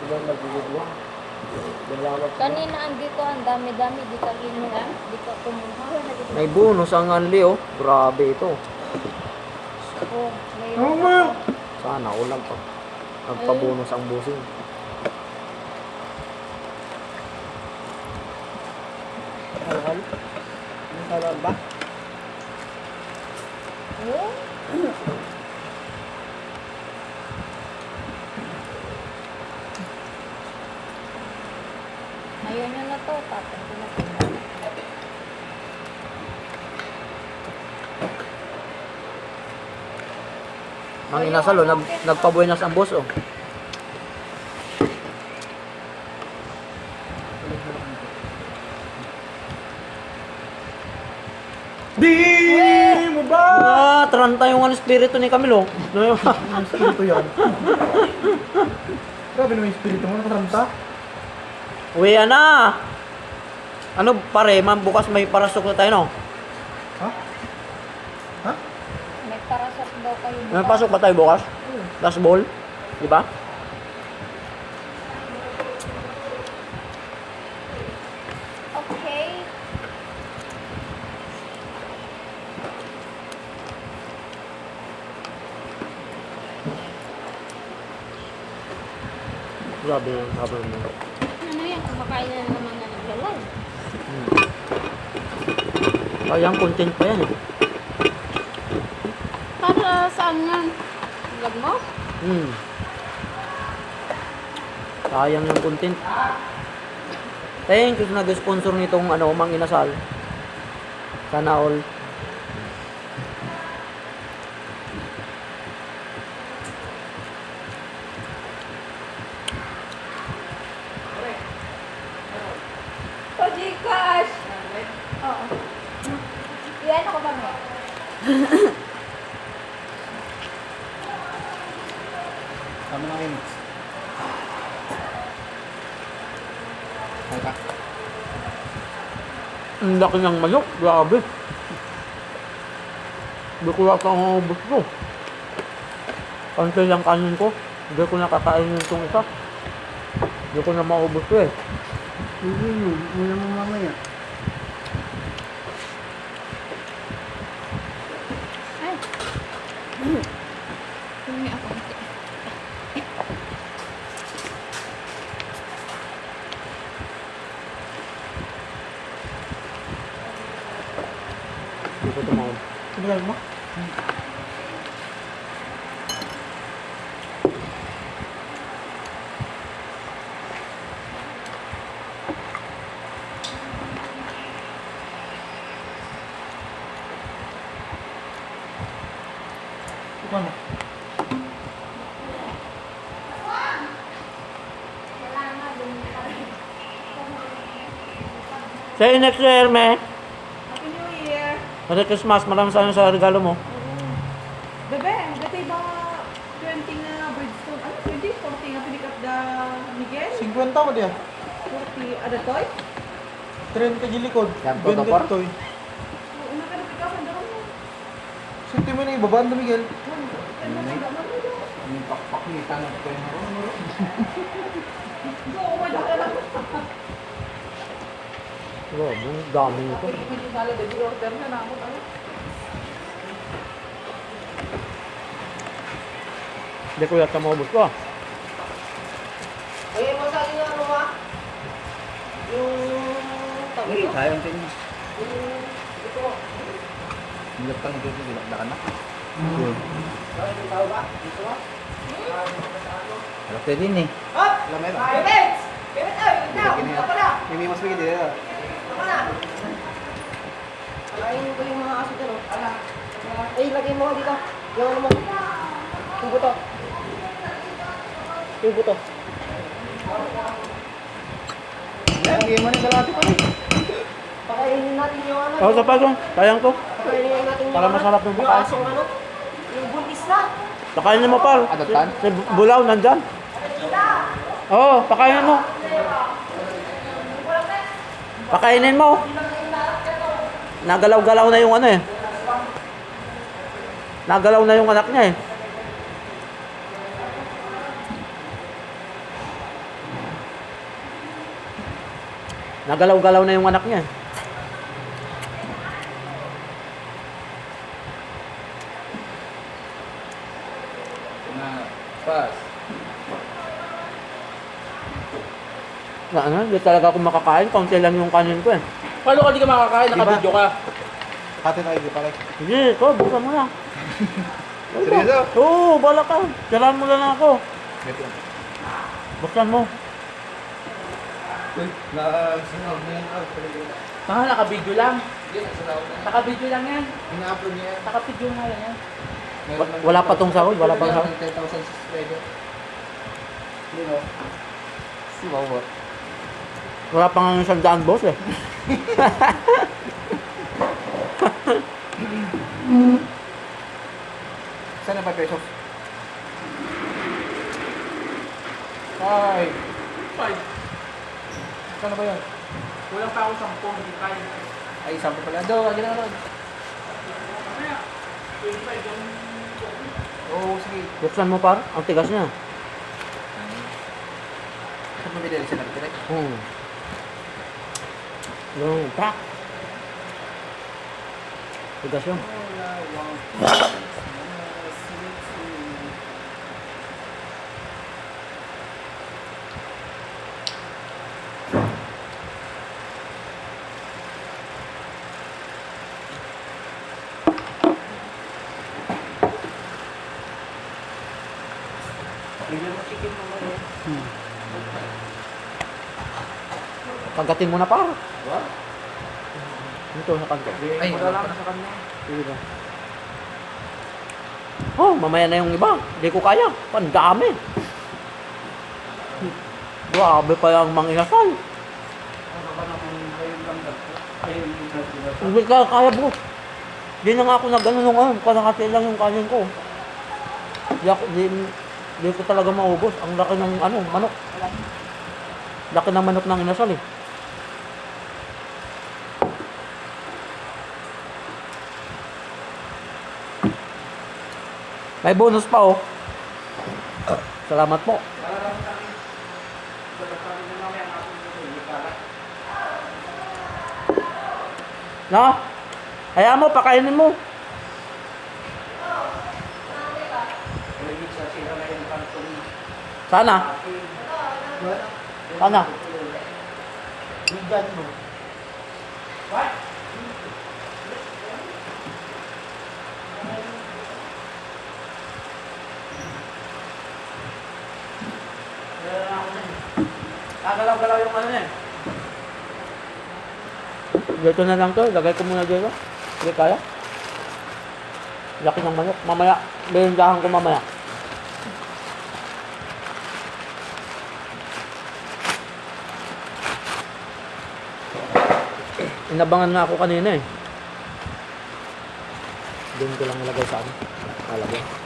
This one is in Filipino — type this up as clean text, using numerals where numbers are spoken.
Ibang nagigidwa. Dalawag. Kanina andito ang dami-dami, di ka kinuha, di ka kumuha. May bonus ang anli oh. Grabe ito. Oh, Oo, mayroon ma. pa. Sana ulam pa. Nagpabonus ang busing. Halal. Ang halal ba? Oh, ayaw niya na to, tapos ko na to. Ang inasal oh, nagpabuenas ang boss oh. Di mo ba? Ah, tranta yung ano espiritu ni Camilo. Ang espiritu yan. Grabe naman yung espiritu mo, nakaranta. Uwi na. Ano pare, ma'am, bukas may parasok na tayo no? Ha? Ha? May parasok daw kayo. May pasok ba tayo bukas? Last ball, di ba? Okay. Grabe yung sabi mo. Ano yan? Kumakain na naman na ng galay. Sayang content pa yan eh. Para saan yan? Vlog mo? Sayang yung content. Thank you sa nag-sponsor nitong ano, Mang Inasal. Sana all. O, Gcash! Oo. Yan ako ba mo? Tama na kayo. Halka. Ang laki ng manok, grabe. Hindi ko yata ang ubos ko. Kantay lang kanin ko. Hindi ko nakakainin itong isa. Hindi ko na maubos ko eh. Muna mo mamaya. Ay. Tingnan ako. Hindi ko tumawag. Tumagal mo? Ano? Say next year, me. Happy New Year! Merry Christmas. Maraming salamat sa regalo mo. Bebe, dati ba 20 nga Bridgestone? Ano 20? 40 nga pinikat da Miguel? 50 mo diya. 40 ada toy? 30 gilikod. Yan, todo par. Toy. Oo, nakalapit ka sa mo. Sinti mo na ibabaan na Miguel. Ang pakpakita ng pera. Oo, may daka lang. Grabe, ang dami nito. Hindi sala de order na namo tayo. Hindi ko yata maubos ko ah. Ay, masali nga ano ba? Yung tawag Uy, ko? sayang din. Ito. Hindi ka nito dilakdakan na. Bakit yung tao ba? Dito ba? Alam tayo din eh. Hop! Alam mo Bebet! Bebet, ay! Ikaw! Ikaw pala! May mas bigay dito. Ikaw pala! Alayin ko yung mga aso dyan, oh. Ay, lagay mo dito. Yung ano mo. Yung buto. Yung buto. Lagi mo na kalati pa rin. Pakainin natin yung ano. Ako sa pasong, sayang to. Pakainin natin yung Para ano. masarap yung Yung pagkain. asong ano. Yung buntis na. Pakainin mo, pal. Adoptan? Si Bulaw, nandyan. Oo, pakainin mo. Pakainin mo. Nagalaw-galaw na yung ano eh. Nagalaw na yung anak niya eh. Nagalaw-galaw na yung anak niya. Na, pas. Na ano, hindi talaga ako makakain. Kaunti lang yung kanin ko eh. Paano ka di ka makakain? Nakabidyo ka. Hati na kayo, pare. Sige, ito, buksan mo lang. Seryoso? Oo, bala ka. Tirahan mo lang ako. Ito. Buksan mo. Uy, sinawag na yan. Ah, nakabidyo lang. Nakabidyo lang yan. Ina-upload niya yan. Nakabidyo nga yan. Wala pa tong sahod, wala pa sahod. 10,000 subscriber. You know. Si Mawar. Wala pa nga 100 boss eh. Saan na 5 pesos? 5. Five. Saan ba yan? Kulang pa ako 10, hindi kaya. Ay, 10 pala. Do, lagi na ron. Kaya, 25 yung... Oo, sige. Buksan mo par, ang tigas niya. Saan mabili siya natin? Yung pak. Tigas yun. Bigyan mo chicken mo ngayon. Kagatin mo na par. What? Ito sa kanto. Ay, Wala lang sa kanya. Sige ba? Oh, mamaya na yung iba. Hindi ko kaya. Pandami. Grabe pa yung manginasal. Hindi ka kaya bro. Hindi na nga ako nag-ano nung ano. Kalahati lang yung kanin ko. Hindi ko talaga maubos. Ang laki ng ano, manok. Laki ng manok ng inasal eh. May bonus pa oh. Salamat po. No? Hayaan mo, pakainin mo. Sana. Sana. Bigan mo. Galaw-galaw yung ano eh. Dito na lang to, lagay ko muna dito. Hindi kaya. Laki ng manok. Mamaya, bihindahan ko mamaya. Inabangan nga ako kanina eh. Doon ko lang nilagay sa ano. Lalagay.